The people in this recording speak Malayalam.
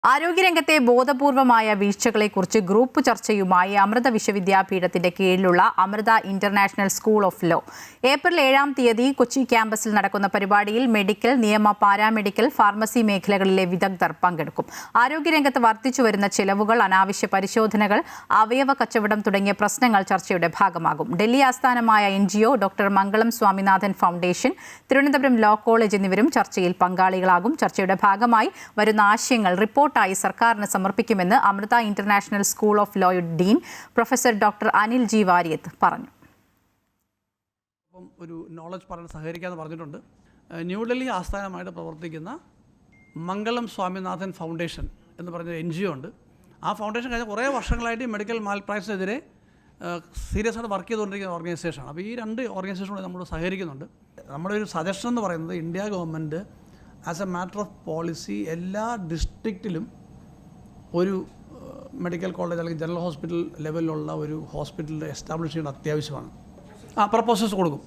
ആരോഗ്യരംഗത്തെ ബോധപൂർവമായ വീഴ്ചകളെക്കുറിച്ച് ഗ്രൂപ്പ് ചർച്ചയുമായി അമൃത വിശ്വവിദ്യാപീഠത്തിന്റെ കീഴിലുള്ള Amrita international school of law April 7-ാം തീയതി കൊച്ചി ക്യാമ്പസിൽ നടക്കുന്ന പരിപാടിയിൽ മെഡിക്കൽ, നിയമ, പാരാമെഡിക്കൽ, ഫാർമസി മേഖലകളിലെ വിദഗ്ധർ പങ്കെടുക്കും. ആരോഗ്യരംഗത്ത് വർദ്ധിച്ചുവരുന്ന ചെലവുകൾ, അനാവശ്യ പരിശോധനകൾ, അവയവ കച്ചവടം തുടങ്ങിയ പ്രശ്നങ്ങൾ ചർച്ചയുടെ ഭാഗമാകും. ഡൽഹി ആസ്ഥാനമായ NGO, doctor Mangalam Swaminathan foundation, Thiruvananthapuram law college എന്നിവരും ചർച്ചയിൽ പങ്കാളികളാകും. ചർച്ചയുടെ ഭാഗമായി വരുന്ന ആശയങ്ങൾ റിപ്പോർട്ടായി സർക്കാരിന് സമർപ്പിക്കുമെന്ന് Amrita international school of law dean professor doctor Anil G Variyath പറഞ്ഞു. ഒരു നോളജ് പഠനം സഹകരിക്കാമെന്ന് പറഞ്ഞിട്ടുണ്ട്. ന്യൂഡൽഹി ആസ്ഥാനമായിട്ട് പ്രവർത്തിക്കുന്ന മംഗളം സ്വാമിനാഥൻ ഫൗണ്ടേഷൻ എന്ന് പറഞ്ഞ NGO ഉണ്ട്. ആ ഫൗണ്ടേഷൻ കഴിഞ്ഞ കുറേ വർഷങ്ങളായിട്ട് മെഡിക്കൽ മാൽപ്രാക്ടീസിനെതിരെ സീരിയസ് ആയിട്ട് വർക്ക് ചെയ്തുകൊണ്ടിരിക്കുന്ന ഓർഗനൈസേഷനാണ്. അപ്പോൾ ഈ രണ്ട് ഓർഗനൈസേഷനോട് നമ്മൾ സഹകരിക്കുന്നുണ്ട്. നമ്മുടെ ഒരു സജഷൻ എന്ന് പറയുന്നത് India government as A matter of policy എല്ലാ ഡിസ്ട്രിക്റ്റിലും ഒരു മെഡിക്കൽ കോളേജ് അല്ലെങ്കിൽ ജനറൽ ഹോസ്പിറ്റൽ ലെവലിലുള്ള ഒരു ഹോസ്പിറ്റൽ എസ്റ്റാബ്ലിഷ് ചെയ്യേണ്ട അത്യാവശ്യമാണ്. പ്രപ്പോസൽസ് കൊടുക്കും.